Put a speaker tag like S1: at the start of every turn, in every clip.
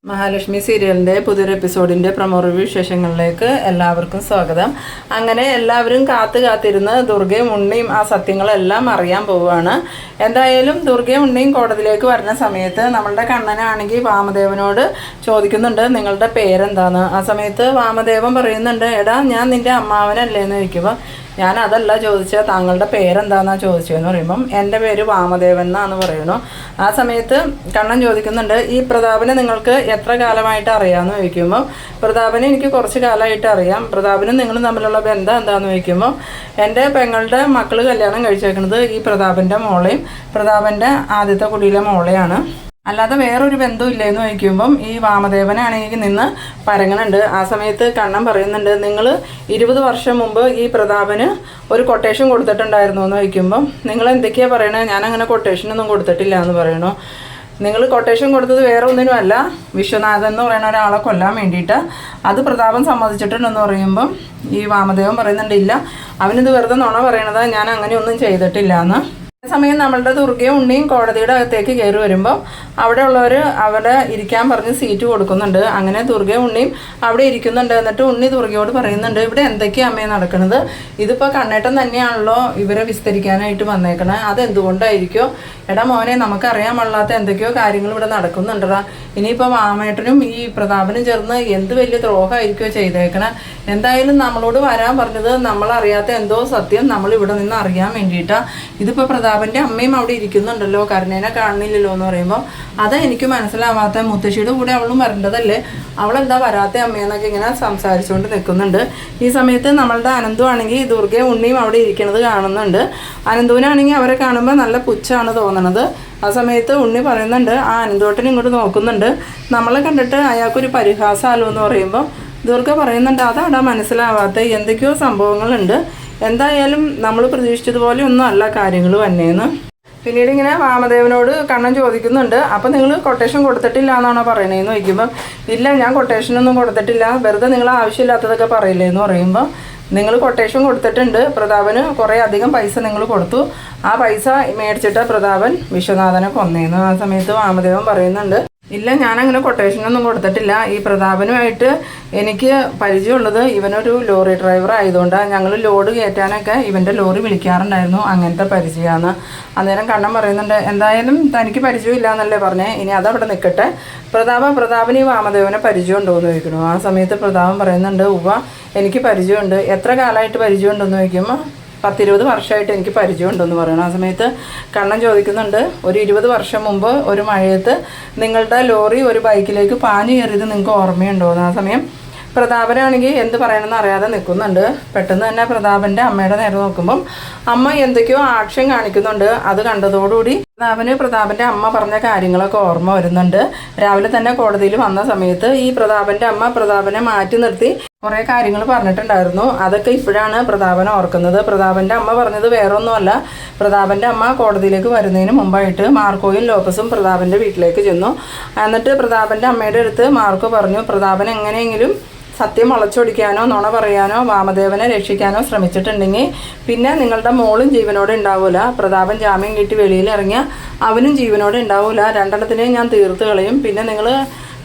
S1: മഹാലക്ഷ്മി സീരിയലിൻ്റെ പുതിയൊരു എപ്പിസോഡിൻ്റെ promo review വിശേഷങ്ങളിലേക്ക് എല്ലാവർക്കും സ്വാഗതം. അങ്ങനെ എല്ലാവരും കാത്തിരുന്ന് ദുർഗയും ഉണ്ണിയും ആ സത്യങ്ങളെല്ലാം അറിയാൻ പോവുകയാണ്. എന്തായാലും ദുർഗയും ഉണ്ണിയും കോടതിയിലേക്ക് വരുന്ന സമയത്ത് നമ്മളുടെ കണ്ണനാണെങ്കിൽ വാമദേവനോട് ചോദിക്കുന്നുണ്ട്, നിങ്ങളുടെ പേരെന്താന്ന്. ആ സമയത്ത് വാമദേവൻ പറയുന്നുണ്ട്, എടാ ഞാൻ നിൻ്റെ അമ്മാവനല്ലേന്ന് ചോദിക്കുമ്പോൾ, ഞാൻ അതല്ല ചോദിച്ചാൽ താങ്കളുടെ പേരെന്താണെന്നാണ് ചോദിച്ചതെന്ന് പറയുമ്പം എൻ്റെ പേര് വാമദേവൻ എന്നാന്ന് പറയുന്നു. ആ സമയത്ത് കണ്ണൻ ചോദിക്കുന്നുണ്ട്, ഈ പ്രതാപനെ നിങ്ങൾക്ക് എത്ര കാലമായിട്ട് അറിയാമെന്ന് ചോദിക്കുമ്പോൾ, പ്രതാപനെ എനിക്ക് കുറച്ച് കാലമായിട്ട് അറിയാം. പ്രതാപനും നിങ്ങളും തമ്മിലുള്ള ബന്ധം എന്താണെന്ന് ചോദിക്കുമ്പോൾ, എൻ്റെ പെങ്ങളുടെ മക്കൾ കല്യാണം കഴിച്ചേക്കുന്നത് ഈ പ്രതാപൻ്റെ മോളെയും പ്രതാപൻ്റെ ആദ്യത്തെ കുടിയിലെ മോളെയാണ്, അല്ലാതെ വേറൊരു ബന്ധമില്ലെന്ന് ചോദിക്കുമ്പം ഈ വാമദേവനാണെങ്കിൽ നിന്ന് പരങ്ങണുണ്ട്. ആ സമയത്ത് കണ്ണൻ പറയുന്നുണ്ട്, നിങ്ങൾ 20 വർഷം മുമ്പ് ഈ പ്രതാപന് ഒരു കൊട്ടേഷൻ കൊടുത്തിട്ടുണ്ടായിരുന്നു എന്ന് ചോദിക്കുമ്പം, നിങ്ങൾ എന്തൊക്കെയാണ് പറയണത്, ഞാനങ്ങനെ കൊട്ടേഷനൊന്നും കൊടുത്തിട്ടില്ല എന്ന് പറയണു. നിങ്ങൾ കൊട്ടേഷൻ കൊടുത്തത് വേറെ ഒന്നിനുമല്ല, വിശ്വനാഥൻ എന്ന് പറയുന്ന ഒരാളെ കൊല്ലാൻ വേണ്ടിയിട്ട്. അത് പ്രതാപൻ സമ്മതിച്ചിട്ടുണ്ടെന്ന് പറയുമ്പം ഈ വാമദേവൻ പറയുന്നുണ്ട്, ഇല്ല അവനിത് വെറുതെ നുണ പറയണത്, ഞാൻ അങ്ങനെയൊന്നും ചെയ്തിട്ടില്ല എന്ന്. സമയം നമ്മളുടെ ദുർഗയും ഉണ്ണിയും കോടതിയുടെ അകത്തേക്ക് കയറി വരുമ്പോൾ അവിടെ ഉള്ളവർ അവിടെ ഇരിക്കാൻ പറഞ്ഞ് സീറ്റ് കൊടുക്കുന്നുണ്ട്. അങ്ങനെ ദുർഗയും ഉണ്ണിയും അവിടെ ഇരിക്കുന്നുണ്ട്. എന്നിട്ട് ഉണ്ണി ദുർഗയോട് പറയുന്നുണ്ട്, ഇവിടെ എന്തൊക്കെയാണ് അമ്മയെ നടക്കുന്നത്, ഇതിപ്പോൾ കണ്ണേട്ടൻ തന്നെയാണല്ലോ ഇവരെ വിസ്തരിക്കാനായിട്ട് വന്നേക്കണേ, അതെന്തുകൊണ്ടായിരിക്കോ. എടാ മോനെ, നമുക്കറിയാൻ പാടില്ലാത്ത എന്തൊക്കെയോ കാര്യങ്ങൾ ഇവിടെ നടക്കുന്നുണ്ടടാ. ഇനിയിപ്പോൾ വാമേട്ടനും ഈ പ്രതാപനും ചേർന്ന് എന്ത് വലിയ ദ്രോഹമായിരിക്കോ ചെയ്തേക്കണേ. എന്തായാലും നമ്മളോട് വരാൻ പറഞ്ഞത് നമ്മളറിയാത്ത എന്തോ സത്യം നമ്മൾ ഇവിടെ നിന്ന് അറിയാൻ വേണ്ടിയിട്ടാണ്. ഇതിപ്പോൾ പ്രതാപൻ്റെ അമ്മയും അവിടെ ഇരിക്കുന്നുണ്ടല്ലോ, കരുണേനെ കാണുന്നില്ലല്ലോ എന്ന് പറയുമ്പോൾ, അതാ എനിക്ക് മനസ്സിലാവാത്ത, മുത്തശ്ശിയുടെ കൂടെ അവളും വരേണ്ടതല്ലേ, അവളെന്താ വരാത്ത അമ്മയെന്നൊക്കെ ഇങ്ങനെ സംസാരിച്ചുകൊണ്ട് നിൽക്കുന്നുണ്ട്. ഈ സമയത്ത് നമ്മളുടെ അനന്തു ആണെങ്കിൽ ദുർഗയും ഉണ്ണിയും അവിടെ ഇരിക്കുന്നത് കാണുന്നുണ്ട്. അനന്തുവിനാണെങ്കിൽ അവരെ കാണുമ്പോൾ നല്ല പുച്ഛമാണ് തോന്നണത്. ആ സമയത്ത് ഉണ്ണി പറയുന്നുണ്ട്, ആ അനന്തോട്ടനെ ഇങ്ങോട്ട് നോക്കുന്നുണ്ട്, നമ്മളെ കണ്ടിട്ട് അയാൾക്കൊരു പരിഹാസമല്ലോ എന്ന് പറയുമ്പോൾ ദുർഗ പറയുന്നുണ്ട്, അതാടാ മനസ്സിലാവാത്ത എന്തൊക്കെയോ സംഭവങ്ങളുണ്ട്, എന്തായാലും നമ്മൾ പ്രതീക്ഷിച്ചതുപോലെ ഒന്നും അല്ല കാര്യങ്ങൾ വന്നേന്ന്. പിന്നീട് ഇങ്ങനെ വാമദേവനോട് കണ്ണൻ ചോദിക്കുന്നുണ്ട്, അപ്പം നിങ്ങൾ കൊട്ടേഷൻ കൊടുത്തിട്ടില്ല എന്നാണോ പറയണേന്ന് ചോദിക്കുമ്പോൾ, ഇല്ല ഞാൻ കൊട്ടേഷനൊന്നും കൊടുത്തിട്ടില്ല, വെറുതെ നിങ്ങൾ ആവശ്യമില്ലാത്തതൊക്കെ പറയില്ലേ എന്ന് പറയുമ്പോൾ, നിങ്ങൾ കൊട്ടേഷൻ കൊടുത്തിട്ടുണ്ട്, പ്രതാപന് കുറേ അധികം പൈസ നിങ്ങൾ കൊടുത്തു, ആ പൈസ മേടിച്ചിട്ട് പ്രതാപൻ വിശ്വനാഥനെ കൊന്നേന്ന്. ആ സമയത്ത് വാമദേവൻ പറയുന്നുണ്ട്, ഇല്ല ഞാനങ്ങനെ കൊട്ടേഷനൊന്നും കൊടുത്തിട്ടില്ല, ഈ പ്രതാപനുമായിട്ട് എനിക്ക് പരിചയമുള്ളത് ഇവനൊരു ലോറി ഡ്രൈവർ ആയതുകൊണ്ടാണ്, ഞങ്ങൾ ലോഡ് കയറ്റാനൊക്കെ ഇവൻ്റെ ലോറി വിളിക്കാറുണ്ടായിരുന്നു, അങ്ങനത്തെ പരിചയമാണ്. അന്നേരം കണ്ണൻ പറയുന്നുണ്ട്, എന്തായാലും തനിക്ക് പരിചയമില്ല എന്നല്ലേ പറഞ്ഞേ, ഇനി അതവിടെ നിൽക്കട്ടെ, പ്രതാപന് ഈ വാമദേവനെ പരിചയമുണ്ടോ എന്ന് ചോദിക്കുന്നു. ആ സമയത്ത് പ്രതാപൻ പറയുന്നുണ്ട്, ഉവ്വ എനിക്ക് പരിചയമുണ്ട്. എത്ര കാലമായിട്ട് പരിചയമുണ്ടെന്ന് ചോദിക്കുമ്പോൾ, 10-20 വർഷമായിട്ട് എനിക്ക് പരിചയമുണ്ടെന്ന് പറയണം. ആ സമയത്ത് കണ്ണൻ ചോദിക്കുന്നുണ്ട്, ഒരു 20 വർഷം മുമ്പ് ഒരു മഴയത്ത് നിങ്ങളുടെ ലോറി ഒരു ബൈക്കിലേക്ക് പാഞ്ഞു കയറിയത് നിങ്ങൾക്ക് ഓർമ്മയുണ്ടോ എന്ന്. ആ സമയം പ്രതാപനാണെങ്കിൽ എന്ത് പറയണമെന്ന് അറിയാതെ നിൽക്കുന്നുണ്ട്. പെട്ടെന്ന് തന്നെ പ്രതാപൻ്റെ അമ്മയുടെ നേരെ നോക്കുമ്പം അമ്മ എന്തൊക്കെയോ ആക്ഷൻ കാണിക്കുന്നുണ്ട്. അത് കണ്ടതോടുകൂടി പ്രതാപൻ്റെ അമ്മ പറഞ്ഞ കാര്യങ്ങളൊക്കെ ഓർമ്മ വരുന്നുണ്ട്. രാവിലെ തന്നെ കോടതിയിൽ വന്ന സമയത്ത് ഈ പ്രതാപൻ്റെ അമ്മ പ്രതാപനെ മാറ്റി നിർത്തി കുറേ കാര്യങ്ങൾ പറഞ്ഞിട്ടുണ്ടായിരുന്നു. അതൊക്കെ ഇപ്പോഴാണ് പ്രതാപൻ ഓർക്കുന്നത്. പ്രതാപൻ്റെ അമ്മ പറഞ്ഞത് വേറൊന്നുമല്ല, പ്രതാപൻ്റെ അമ്മ കോടതിയിലേക്ക് വരുന്നതിന് മുമ്പായിട്ട് മാർക്കോയും ലോപ്പസും പ്രതാപൻ്റെ വീട്ടിലേക്ക് ചെന്നു. എന്നിട്ട് പ്രതാപൻ്റെ അമ്മയുടെ അടുത്ത് മാർക്കോ പറഞ്ഞു, പ്രതാപൻ എങ്ങനെയെങ്കിലും സത്യം വളച്ചൊടിക്കാനോ നുണ പറയാനോ വാമദേവനെ രക്ഷിക്കാനോ ശ്രമിച്ചിട്ടുണ്ടെങ്കിൽ പിന്നെ നിങ്ങളുടെ മോളും ജീവനോടെ ഉണ്ടാവില്ല, പ്രതാപൻ ജാമ്യം കിട്ടി വെളിയിൽ ഇറങ്ങിയ അവനും ജീവനോടെ ഉണ്ടാവില്ല, രണ്ടെണ്ണത്തിനെയും ഞാൻ തീർത്ത് കളയും, പിന്നെ നിങ്ങൾ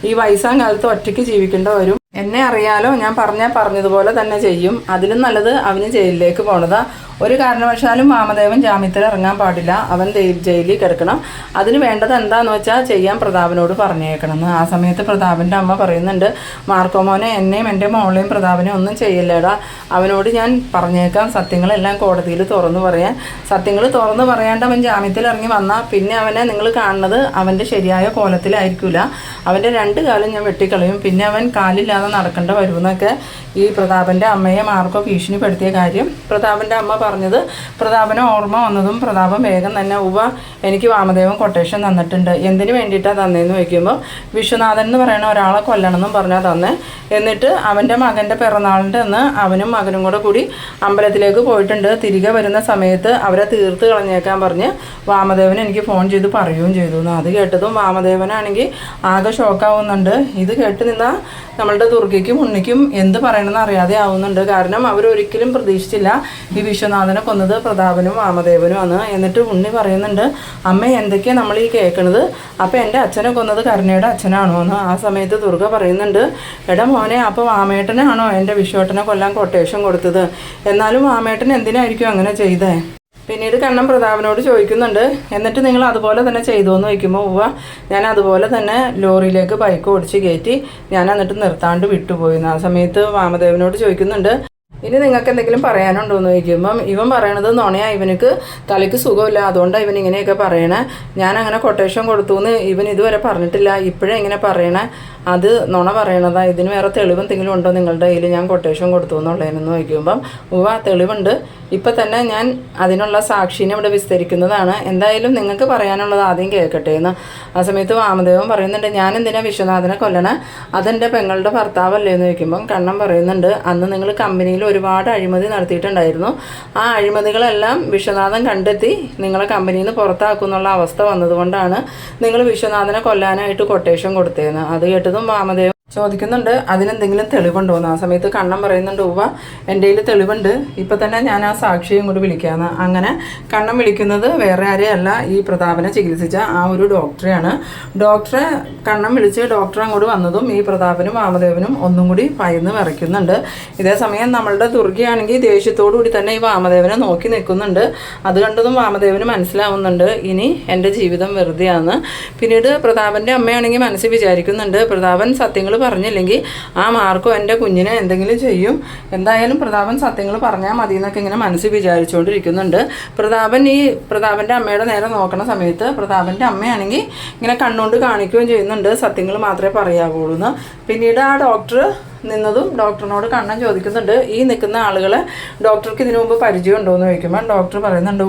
S1: ഈ വയസ്സാം കാലത്ത് ഒറ്റയ്ക്ക് ജീവിക്കേണ്ട വരും. എന്നെ അറിയാലോ, ഞാൻ പറഞ്ഞതുപോലെ തന്നെ ചെയ്യും, അതിലും നല്ലത് അവന് ജയിലിലേക്ക് പോണതാ. ഒരു കാരണവശാലും വാമദേവൻ ജാമ്യത്തിൽ ഇറങ്ങാൻ പാടില്ല, അവൻ ജയിലിൽ കിടക്കണം, അതിന് വേണ്ടത് എന്താണെന്ന് വെച്ചാൽ ചെയ്യാൻ പ്രതാപനോട് പറഞ്ഞേക്കണമെന്ന്. ആ സമയത്ത് പ്രതാപൻ്റെ അമ്മ പറയുന്നുണ്ട്, മാർക്കോമോനെ എന്നെയും എൻ്റെ മോളെയും പ്രതാപനെ ഒന്നും ചെയ്യില്ലടാ, അവനോട് ഞാൻ പറഞ്ഞേക്കാം സത്യങ്ങളെല്ലാം കോടതിയിൽ തുറന്നു പറയാൻ. സത്യങ്ങൾ തുറന്നു പറയാണ്ട് അവൻ ജാമ്യത്തിൽ ഇറങ്ങി വന്നാൽ പിന്നെ അവനെ നിങ്ങൾ കാണുന്നത് അവൻ്റെ ശരിയായ കോലത്തിലായിരിക്കില്ല, അവൻ്റെ 2 കാലും ഞാൻ വെട്ടിക്കളയും, പിന്നെ അവൻ കാലില്ലാതെ നടക്കേണ്ട വരുമെന്നൊക്കെ ഈ പ്രതാപൻ്റെ അമ്മയെ മാർക്കോ ഭീഷണിപ്പെടുത്തിയ കാര്യം പ്രതാപൻ്റെ അമ്മ പറഞ്ഞത് പ്രതാപന് ഓർമ്മ വന്നതും പ്രതാപൻ വേഗം തന്നെ, ഉവ്വ എനിക്ക് വാമദേവൻ കൊട്ടേഷൻ തന്നിട്ടുണ്ട്, എന്തിനു വേണ്ടിയിട്ടാണ് തന്നേന്ന് ചോദിക്കുമ്പോൾ, വിശ്വനാഥൻ എന്ന് പറയുന്ന ഒരാളെ കൊല്ലണമെന്നും പറഞ്ഞാൽ തന്നെ, എന്നിട്ട് അവൻ്റെ മകൻ്റെ പിറന്നാളിൻ്റെ അന്ന് അവനും മകനും കൂടി അമ്പലത്തിലേക്ക് പോയിട്ടുണ്ട്, തിരികെ വരുന്ന സമയത്ത് അവരെ തീർത്ത് കളഞ്ഞേക്കാൻ പറഞ്ഞ് വാമദേവൻ എനിക്ക് ഫോൺ ചെയ്ത് പറയുകയും ചെയ്തു. അത് കേട്ടതും വാമദേവനാണെങ്കിൽ ആകെ ഷോക്കാവുന്നുണ്ട്. ഇത് കേട്ട് നിന്നാൽ നമ്മളുടെ ദുർഗയ്ക്കും ഉണ്ണിക്കും എന്ത് പറയണമെന്ന് അറിയാതെ ആവുന്നുണ്ട്. കാരണം അവരൊരിക്കലും പ്രതീക്ഷിച്ചില്ല ഈ വിശ്വനാഥനെ കൊന്നത് പ്രതാപനും വാമദേവനും ആണ്. എന്നിട്ട് ഉണ്ണി പറയുന്നുണ്ട്, അമ്മ എന്തൊക്കെയാണ് നമ്മൾ ഈ കേൾക്കണത്, അപ്പം എൻ്റെ അച്ഛനെ കൊന്നത് കരുണയുടെ അച്ഛനാണോ എന്ന്. ആ സമയത്ത് ദുർഗ പറയുന്നുണ്ട്, എടാ മോനെ, അപ്പോൾ വാമേട്ടനാണോ എൻ്റെ വിശ്വേട്ടനെ കൊല്ലാൻ കൊട്ടേഷൻ കൊടുത്തത്? എന്നാലും വാമേട്ടൻ എന്തിനായിരിക്കും അങ്ങനെ ചെയ്തേ? പിന്നീട് കണ്ണൻ പ്രതാപനോട് ചോദിക്കുന്നുണ്ട്, എന്നിട്ട് നിങ്ങൾ അതുപോലെ തന്നെ ചെയ്തു എന്ന് ചോദിക്കുമ്പോൾ, ഞാൻ അതുപോലെ തന്നെ ലോറിയിലേക്ക് ബൈക്ക് ഓടിച്ച് കയറ്റി ഞാൻ എന്നിട്ട് നിർത്താണ്ട് വിട്ടുപോയിരുന്നു. ആ സമയത്ത് വാമദേവനോട് ചോദിക്കുന്നുണ്ട്, ഇനി നിങ്ങൾക്ക് എന്തെങ്കിലും പറയാനുണ്ടോ എന്ന് ചോദിക്കുമ്പം ഇവൻ പറയണത് നുണയാ, ഇവനക്ക് തലയ്ക്ക് സുഖമില്ല, അതുകൊണ്ടാണ് ഇവൻ ഇങ്ങനെയൊക്കെ പറയണേ. ഞാൻ അങ്ങനെ കൊട്ടേഷൻ കൊടുത്തു എന്ന് ഇവൻ ഇതുവരെ പറഞ്ഞിട്ടില്ല, ഇപ്പോഴേ ഇങ്ങനെ പറയണേ, അത് നുണ പറയണതാ. ഇതിന് വേറെ തെളിവ് എന്തെങ്കിലും ഉണ്ടോ നിങ്ങളുടെ കയ്യിൽ ഞാൻ കൊട്ടേഷൻ കൊടുത്തു എന്നുള്ളതെന്ന് ചോദിക്കുമ്പം തെളിവുണ്ട്, ഇപ്പം തന്നെ ഞാൻ അതിനുള്ള സാക്ഷിനെ ഇവിടെ വിസ്തരിക്കുന്നതാണ്, എന്തായാലും നിങ്ങൾക്ക് പറയാനുള്ളത് ആദ്യം കേൾക്കട്ടെ എന്ന്. ആ സമയത്ത് വാമദേവൻ പറയുന്നുണ്ട്, ഞാൻ എന്തിനാ വിശ്വനാഥനെ കൊല്ലണേ, അതെൻ്റെ പെങ്ങളുടെ ഭർത്താവല്ലേ എന്ന് ചോദിക്കുമ്പം കണ്ണൻ പറയുന്നുണ്ട്, അന്ന് നിങ്ങൾ കമ്പനിയിൽ ഒരുപാട് അഴിമതി നടത്തിയിട്ടുണ്ടായിരുന്നു, ആ അഴിമതികളെല്ലാം വിശ്വനാഥൻ കണ്ടെത്തി നിങ്ങളെ കമ്പനിയിൽ നിന്ന് പുറത്താക്കുന്നുള്ള അവസ്ഥ വന്നതുകൊണ്ടാണ് നിങ്ങൾ വിശ്വനാഥനെ കൊല്ലാനായിട്ട് കൊട്ടേഷൻ കൊടുത്തതെന്ന്. അത് കേട്ടതും വാമദേവൻ ചോദിക്കുന്നുണ്ട്, അതിനെന്തെങ്കിലും തെളിവുണ്ടോന്ന്. ആ സമയത്ത് കണ്ണൻ പറയുന്നുണ്ട്, എൻ്റെ കയ്യിൽ തെളിവുണ്ട്, ഇപ്പം തന്നെ ഞാൻ ആ സാക്ഷിയും കൂടി വിളിക്കാമെന്ന്. അങ്ങനെ കണ്ണൻ വിളിക്കുന്നത് വേറെ ആരെയല്ല, ഈ പ്രതാപനെ ചികിത്സിച്ച ആ ഒരു ഡോക്ടറെയാണ്. ഡോക്ടറെ കണ്ണൻ വിളിച്ച് ഡോക്ടർ അങ്ങോട്ട് വന്നതും ഈ പ്രതാപനും വാമദേവനും ഒന്നും കൂടി ഭയന്ന് വിറയ്ക്കുന്നുണ്ട്. ഇതേ സമയം നമ്മളുടെ ദുർഗയാണെങ്കിൽ ദേഷ്യത്തോടു കൂടി തന്നെ ഈ വാമദേവനെ നോക്കി നിൽക്കുന്നുണ്ട്. അത് കണ്ടതും വാമദേവന് മനസ്സിലാവുന്നുണ്ട്, ഇനി എൻ്റെ ജീവിതം വെറുതെയാണ്. പിന്നീട് പ്രതാപൻ്റെ അമ്മയാണെങ്കിൽ മനസ്സിൽ വിചാരിക്കുന്നുണ്ട്, പ്രതാപൻ സത്യങ്ങൾ പറഞ്ഞില്ലെങ്കിൽ ആ മാർക്കോ എൻ്റെ കുഞ്ഞിനെ എന്തെങ്കിലും ചെയ്യും, എന്തായാലും പ്രതാപൻ സത്യങ്ങൾ പറഞ്ഞാൽ മതി എന്നൊക്കെ ഇങ്ങനെ മനസ്സിൽ വിചാരിച്ചുകൊണ്ടിരിക്കുന്നുണ്ട്. പ്രതാപൻ്റെ അമ്മയുടെ നേരെ നോക്കണ സമയത്ത് പ്രതാപൻ്റെ അമ്മയാണെങ്കിൽ ഇങ്ങനെ കണ്ണുകൊണ്ട് കാണിക്കുകയും ചെയ്യുന്നുണ്ട്, സത്യങ്ങൾ മാത്രമേ പറയാവുള്ളൂ എന്ന്. പിന്നീട് ആ ഡോക്ടർ നിന്നതും ഡോക്ടറിനോട് കണ്ണൻ ചോദിക്കുന്നുണ്ട്, ഈ നിൽക്കുന്ന ആളുകളെ ഡോക്ടർക്ക് ഇതിനു മുമ്പ് പരിചയം ഉണ്ടോ എന്ന് ചോദിക്കുമ്പോൾ ഡോക്ടർ പറയുന്നുണ്ട്,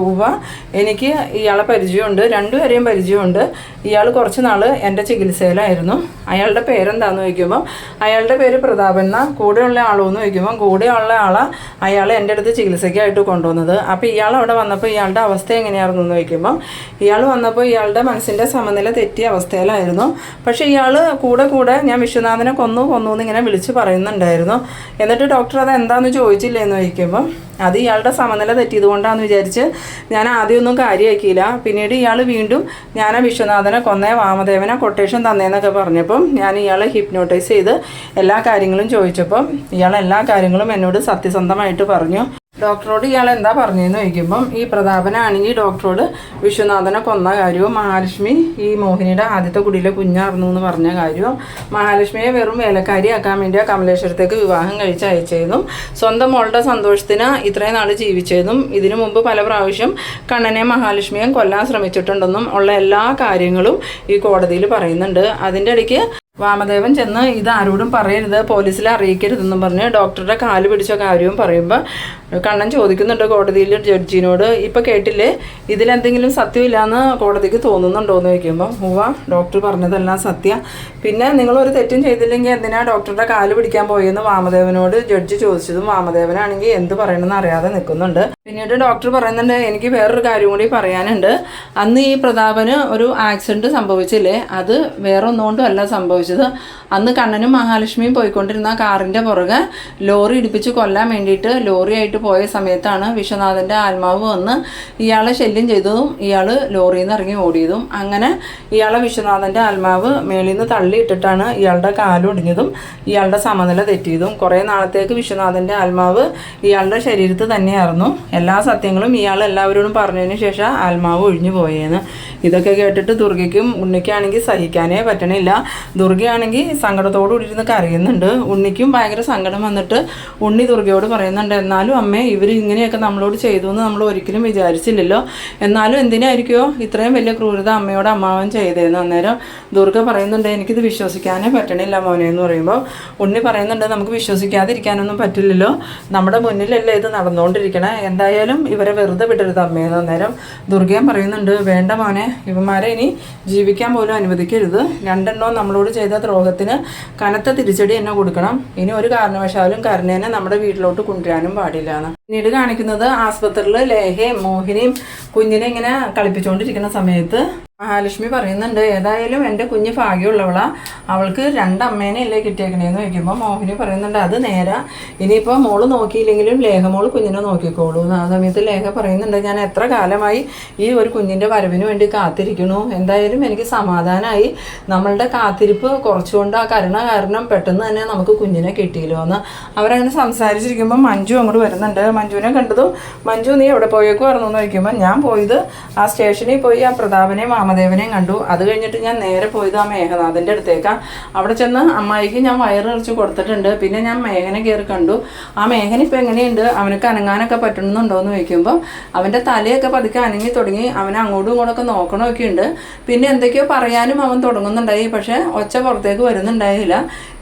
S1: എനിക്ക് ഇയാളെ പരിചയമുണ്ട്, രണ്ടുപേരെയും പരിചയമുണ്ട്, ഇയാൾ കുറച്ച് നാൾ എൻ്റെ ചികിത്സയിലായിരുന്നു. അയാളുടെ പേരെന്താണെന്ന് ചോദിക്കുമ്പം അയാളുടെ പേര് പ്രതാപൻ എന്നാ. കൂടെയുള്ള ആളോ എന്ന് ചോദിക്കുമ്പം കൂടെയുള്ള ആളാണ് അയാൾ എൻ്റെ അടുത്ത് ചികിത്സയ്ക്കായിട്ട് കൊണ്ടുവന്നത്. അപ്പോൾ ഇയാൾ അവിടെ വന്നപ്പോൾ ഇയാളുടെ അവസ്ഥ എങ്ങനെയായിരുന്നു എന്ന് ചോദിക്കുമ്പം ഇയാൾ വന്നപ്പോൾ ഇയാളുടെ മനസ്സിൻ്റെ സമനില തെറ്റിയ അവസ്ഥയിലായിരുന്നു. പക്ഷേ ഇയാൾ കൂടെ ഞാൻ വിശ്വനാഥനെ കൊന്നു എന്നിങ്ങനെ വിളിച്ച് പറയുന്നുണ്ടായിരുന്നു. എന്നിട്ട് ഡോക്ടർ അത് എന്താണെന്ന് ചോദിച്ചില്ലേ എന്ന് ചോദിക്കുമ്പം അത് ഇയാളുടെ സമനില തെറ്റിയത് കൊണ്ടാണെന്ന് വിചാരിച്ച് ഞാൻ ആദ്യമൊന്നും കാര്യമാക്കിയില്ല. പിന്നീട് ഇയാൾ വീണ്ടും ഞാൻ വിശ്വനാഥനെ കൊന്നേ വാമദേവനെ കൊട്ടേഷൻ തന്നേന്നൊക്കെ പറഞ്ഞപ്പം ഞാൻ ഇയാളെ ഹിപ്നോട്ടൈസ് ചെയ്ത് എല്ലാ കാര്യങ്ങളും ചോദിച്ചപ്പം ഇയാൾ എല്ലാ കാര്യങ്ങളും എന്നോട് സത്യസന്ധമായിട്ട് പറഞ്ഞു. ഡോക്ടറോട് ഇയാൾ എന്താ പറഞ്ഞതെന്ന് ചോദിക്കുമ്പം ഈ പ്രതാപനാണെങ്കിൽ ഡോക്ടറോട് വിശ്വനാഥനെ കൊന്ന കാര്യവും മഹാലക്ഷ്മി ഈ മോഹിനിയുടെ ആദ്യത്തെ കുടിയിലെ കുഞ്ഞായിരുന്നു എന്ന് പറഞ്ഞ കാര്യവും മഹാലക്ഷ്മിയെ വെറും വേലക്കാരിയാക്കാൻ വേണ്ടി കമലേശ്വരത്തേക്ക് വിവാഹം കഴിച്ച് അയച്ചതും സ്വന്തം മോളുടെ സന്തോഷത്തിന് ഇത്രയും നാൾ ജീവിച്ചതും ഇതിനു മുമ്പ് പല പ്രാവശ്യം കണ്ണനെ മഹാലക്ഷ്മിയെ കൊല്ലാൻ ശ്രമിച്ചിട്ടുണ്ടെന്നും ഉള്ള എല്ലാ കാര്യങ്ങളും ഈ കോടതിയിൽ പറയുന്നുണ്ട്. അതിൻ്റെ ഇടയ്ക്ക് വാമദേവൻ ചെന്ന് ഇത് ആരോടും പറയരുത്, പോലീസിൽ അറിയിക്കരുതെന്നും പറഞ്ഞ് ഡോക്ടറുടെ കാല് പിടിച്ച കാര്യവും പറയുമ്പോൾ കണ്ണൻ ചോദിക്കുന്നുണ്ട് കോടതിയിൽ ജഡ്ജിനോട്, ഇപ്പം കേട്ടില്ലേ ഇതിലെന്തെങ്കിലും സത്യമില്ലാന്ന് കോടതിക്ക് തോന്നുന്നുണ്ടോ എന്ന് ചോദിക്കുമ്പോൾ ഡോക്ടർ പറഞ്ഞതെല്ലാം സത്യം, പിന്നെ നിങ്ങളൊരു തെറ്റും ചെയ്തില്ലെങ്കിൽ എന്തിനാ ഡോക്ടറുടെ കാല് പിടിക്കാൻ പോയെന്ന് വാമദേവനോട് ജഡ്ജി ചോദിച്ചതും വാമദേവനാണെങ്കിൽ എന്ത് പറയണമെന്ന് അറിയാതെ നിൽക്കുന്നുണ്ട്. പിന്നീട് ഡോക്ടർ പറയുന്നുണ്ട്, എനിക്ക് വേറൊരു കാര്യം കൂടി പറയാനുണ്ട്, അന്ന് ഈ പ്രതാപന് ഒരു ആക്സിഡൻറ്റ് സംഭവിച്ചില്ലേ, അത് വേറെ ഒന്നുകൊണ്ടും അല്ല സംഭവിച്ചത്. അന്ന് കണ്ണനും മഹാലക്ഷ്മിയും പോയിക്കൊണ്ടിരുന്ന കാറിൻ്റെ പുറകെ ലോറി ഇടിപ്പിച്ച് കൊല്ലാൻ വേണ്ടിയിട്ട് ലോറിയായിട്ട് പോയ സമയത്താണ് വിശ്വനാഥൻ്റെ ആത്മാവ് വന്ന് ഇയാളെ ശല്യം ചെയ്തതും ഇയാൾ ലോറിയിൽ നിന്ന് ഇറങ്ങി ഓടിയതും. അങ്ങനെ ഇയാളെ വിശ്വനാഥൻ്റെ ആത്മാവ് മേളിൽ നിന്ന് തള്ളിയിട്ടിട്ടാണ് ഇയാളുടെ കാലൊടിഞ്ഞതും ഇയാളുടെ സമനില തെറ്റിയതും. കുറേ നാളത്തേക്ക് വിശ്വനാഥൻ്റെ ആത്മാവ് ഇയാളുടെ ശരീരത്തിൽ തന്നെയായിരുന്നു. എല്ലാ സത്യങ്ങളും ഇയാൾ എല്ലാവരോടും പറഞ്ഞതിന് ശേഷം ആത്മാവ് ഒഴിഞ്ഞു പോയേന്ന്. ഇതൊക്കെ കേട്ടിട്ട് ദുർഗയ്ക്കും ഉണ്ണിക്കാണെങ്കിൽ സഹിക്കാനേ പറ്റണില്ല. ദുർഗയാണെങ്കിൽ സങ്കടത്തോടു കൂടി ഇരുന്ന് കരയുന്നുണ്ട്. ഉണ്ണിക്കും ഭയങ്കര സങ്കടം വന്നിട്ട് ഉണ്ണി ദുർഗയോട് പറയുന്നുണ്ട്, എന്നാലും അമ്മേ ഇവർ ഇങ്ങനെയൊക്കെ നമ്മളോട് ചെയ്തു എന്ന് നമ്മൾ ഒരിക്കലും വിചാരിച്ചില്ലല്ലോ, എന്നാലും എന്തിനായിരിക്കുമോ ഇത്രയും വലിയ ക്രൂരത അമ്മയോട് അമ്മാവൻ ചെയ്തതെന്ന്. അന്നേരം ദുർഗ പറയുന്നുണ്ട്, എനിക്കിത് വിശ്വസിക്കാനേ പറ്റണില്ല മോനെ എന്ന് പറയുമ്പോൾ ഉണ്ണി പറയുന്നുണ്ട്, നമുക്ക് വിശ്വസിക്കാതിരിക്കാനൊന്നും പറ്റില്ലല്ലോ, നമ്മുടെ മുന്നിലല്ലേ ഇത് നടന്നുകൊണ്ടിരിക്കണേ, എന്തായാലും ഇവരെ വെറുതെ വിടരുത് അമ്മയെന്ന്. അന്നേരം ദുർഗയും പറയുന്നുണ്ട്, വേണ്ട മോനെ, ഇവന്മാരെ ഇനി ജീവിക്കാൻ പോലും അനുവദിക്കരുത്, രണ്ടെണ്ണവും നമ്മളോട് ചെയ്ത ദ്രോഹത്തിന് കനത്ത തിരിച്ചടി എന്നെ കൊടുക്കണം, ഇനി ഒരു കാരണവശാലും കരുണേനെ നമ്മുടെ വീട്ടിലോട്ട് കൊണ്ടുവരാനും പാടില്ല എന്ന്. പിന്നീട് കാണിക്കുന്നത് ആസ്പത്രിയിൽ ലേഹയും മോഹിനിയും കുഞ്ഞിനെ ഇങ്ങനെ കളിപ്പിച്ചുകൊണ്ടിരിക്കുന്ന സമയത്ത് മഹാലക്ഷ്മി പറയുന്നുണ്ട്, ഏതായാലും എൻ്റെ കുഞ്ഞ് ഭാഗ്യമുള്ളവളാ, അവൾക്ക് 2 അമ്മേനെ അല്ലേ കിട്ടിയേക്കണേന്ന് ചോദിക്കുമ്പോൾ മോഹിനി പറയുന്നുണ്ട്, അത് നേരെ ഇനിയിപ്പോൾ മോള് നോക്കിയില്ലെങ്കിലും ലേഖമോള് കുഞ്ഞിനെ നോക്കിക്കോളൂ. ആ സമയത്ത് ലേഖ പറയുന്നുണ്ട്, ഞാൻ എത്ര കാലമായി ഈ ഒരു കുഞ്ഞിൻ്റെ വരവിന് വേണ്ടി കാത്തിരിക്കണു, എന്തായാലും എനിക്ക് സമാധാനമായി, നമ്മളുടെ കാത്തിരിപ്പ് കുറച്ചുകൊണ്ട് ആ കരുണ കാരണം പെട്ടെന്ന് തന്നെ നമുക്ക് കുഞ്ഞിനെ കിട്ടിയല്ലോ എന്ന് അവരങ്ങനെ സംസാരിച്ചിരിക്കുമ്പോൾ മഞ്ജു അങ്ങോട്ട് വരുന്നുണ്ട്. മഞ്ജുവിനെ കണ്ടതും, മഞ്ജു നീ എവിടെ പോയേക്ക് പറഞ്ഞു എന്ന് ചോദിക്കുമ്പോൾ ഞാൻ പോയത് ആ സ്റ്റേഷനിൽ പോയി ആ പ്രതാപനെയും വാമദേവനെയും കണ്ടു, അത് കഴിഞ്ഞിട്ട് ഞാൻ നേരെ പോയത് ആ മേഘനാഥൻ്റെ അടുത്തേക്കാണ്. അവിടെ ചെന്ന് അമ്മായിക്ക് ഞാൻ വയറിറച്ച് കൊടുത്തിട്ടുണ്ട്, പിന്നെ ഞാൻ മേഘനെ കയറി കണ്ടു. ആ മേഘന ഇപ്പം എങ്ങനെയുണ്ട്, അവനക്ക് അനങ്ങാനൊക്കെ പറ്റുന്നുണ്ടോ എന്ന് ചോദിക്കുമ്പോൾ അവൻ്റെ തലയൊക്കെ പതുക്കെ അനങ്ങി തുടങ്ങി, അവനെ അങ്ങോട്ടും ഇങ്ങോട്ടൊക്കെ നോക്കണമൊക്കെ ഉണ്ട്. പിന്നെ എന്തൊക്കെയോ പറയാനും അവൻ തുടങ്ങുന്നുണ്ടായി, പക്ഷേ ഒച്ച പുറത്തേക്ക് വരുന്നുണ്ടായില്ല.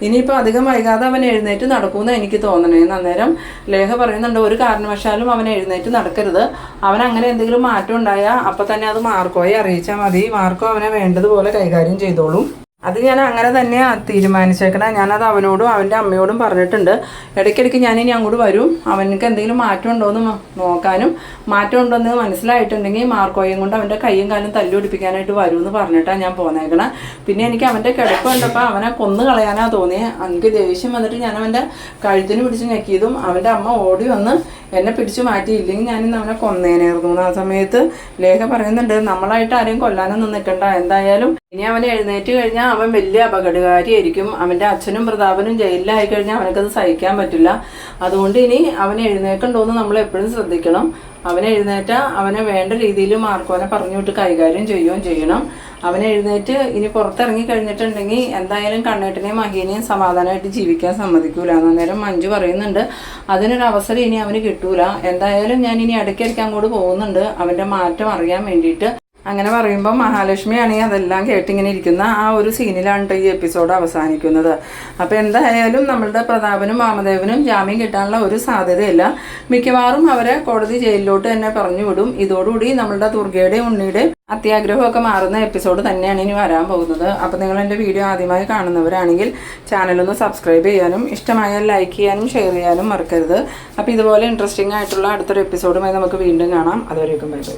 S1: ഇനിയിപ്പോൾ അധികം വൈകാതെ അവൻ എഴുന്നേറ്റ് നടക്കുമെന്ന് എനിക്ക് തോന്നണേ. അന്നേരം ലേഖ പറയുന്നുണ്ട്, ഒരു കാരണവശാലും അവൻ എഴുന്നേറ്റ് നടക്കരുത്, അവൻ അങ്ങനെ എന്തെങ്കിലും മാറ്റം ഉണ്ടായാൽ അപ്പം തന്നെ അത് മാർക്കോയെ അറിയിച്ചാൽ മതി, മാർക്കോ അവനെ വേണ്ടതുപോലെ കൈകാര്യം ചെയ്തോളും. അത് ഞാൻ അങ്ങനെ തന്നെയാണ് തീരുമാനിച്ചേക്കണം. ഞാനത് അവനോടും അവൻ്റെ അമ്മയോടും പറഞ്ഞിട്ടുണ്ട്. ഇടയ്ക്കിടയ്ക്ക് ഞാനിനി അങ്ങോട്ട് വരും, അവനക്ക് എന്തെങ്കിലും മാറ്റം ഉണ്ടോയെന്ന് നോക്കാനും മാറ്റം ഉണ്ടോയെന്ന് മനസ്സിലായിട്ടുണ്ടെങ്കിൽ മാർക്കോയും കൊണ്ട് അവൻ്റെ കയ്യും കാലും തല്ലുപിടിപ്പിക്കാനായിട്ട് വരുമെന്ന് പറഞ്ഞിട്ടാണ് ഞാൻ പോന്നേക്കണം. പിന്നെ എനിക്ക് അവൻ്റെ കിടപ്പ് കണ്ടപ്പോൾ അവനെ കൊന്നു കളയാനാണ് തോന്നിയത്. എനിക്ക് ദേഷ്യം വന്നിട്ട് ഞാൻ അവൻ്റെ കഴുത്തിന് പിടിച്ച് ഞെക്കിയതും അവൻ്റെ അമ്മ ഓടി വന്ന് എന്നെ പിടിച്ചു മാറ്റിയില്ലെങ്കിൽ ഞാനിന്ന് അവനെ കൊന്നേനായിരുന്നു. ആ സമയത്ത് ലേഖ പറയുന്നുണ്ട്, നമ്മളായിട്ട് ആരെയും കൊല്ലാനൊന്നും നിൽക്കണ്ട, എന്തായാലും ഇനി അവനെ എഴുന്നേറ്റ് കഴിഞ്ഞാൽ അവൻ വലിയ അപകടകാരിയായിരിക്കും. അവൻ്റെ അച്ഛനും പ്രതാപനും ജയിലിലായി കഴിഞ്ഞാൽ അവനക്കത് സഹിക്കാൻ പറ്റില്ല. അതുകൊണ്ട് ഇനി അവനെ എഴുന്നേൽക്കണ്ടോന്ന് നമ്മൾ എപ്പോഴും ശ്രദ്ധിക്കണം. അവനെ എഴുന്നേറ്റാൽ അവനെ വേണ്ട രീതിയിൽ മാർക്കോനെ പറഞ്ഞു വിട്ട് കൈകാര്യം ചെയ്യുകയും ചെയ്യണം. അവനെ എഴുന്നേറ്റ് ഇനി പുറത്തിറങ്ങി കഴിഞ്ഞിട്ടുണ്ടെങ്കിൽ എന്തായാലും കണ്ണേട്ടനെയും മഹീനെയും സമാധാനമായിട്ട് ജീവിക്കാൻ സമ്മതിക്കൂല. അന്നേരം മഞ്ജു പറയുന്നുണ്ട്, അതിനൊരവസരം ഇനി അവന് കിട്ടൂല, എന്തായാലും ഞാൻ ഇനി ഇടയ്ക്കിടയ്ക്ക് അങ്ങോട്ട് പോകുന്നുണ്ട് അവൻ്റെ മാറ്റം അറിയാൻ വേണ്ടിയിട്ട്. അങ്ങനെ പറയുമ്പോൾ മഹാലക്ഷ്മി ആണെങ്കിൽ അതെല്ലാം കേട്ടിങ്ങനെ ഇരിക്കുന്ന ആ ഒരു സീനിലാണ് ഈ എപ്പിസോഡ് അവസാനിക്കുന്നത്. അപ്പോൾ എന്തായാലും നമ്മളുടെ പ്രതാപനും വാമദേവനും ജാമ്യം കിട്ടാനുള്ള ഒരു സാധ്യതയില്ല. മിക്കവാറും അവരെ കോടതി ജയിലിലോട്ട് തന്നെ പറഞ്ഞു വിടും. ഇതോടുകൂടി നമ്മളുടെ ദുർഗയുടെയും ഉണ്ണിയുടെയും അത്യാഗ്രഹമൊക്കെ മാറുന്ന എപ്പിസോഡ് തന്നെയാണ് ഇനി വരാൻ പോകുന്നത്. അപ്പോൾ നിങ്ങൾ എൻ്റെ വീഡിയോ ആദ്യമായി കാണുന്നവരാണെങ്കിൽ ചാനലൊന്ന് സബ്സ്ക്രൈബ് ചെയ്യാനും ഇഷ്ടമായാൽ ലൈക്ക് ചെയ്യാനും ഷെയർ ചെയ്യാനും മറക്കരുത്. അപ്പോൾ ഇതുപോലെ ഇൻട്രസ്റ്റിംഗ് ആയിട്ടുള്ള അടുത്തൊരു എപ്പിസോഡുമായി നമുക്ക് വീണ്ടും കാണാം. അതുവരേക്കും ബൈ ബൈ.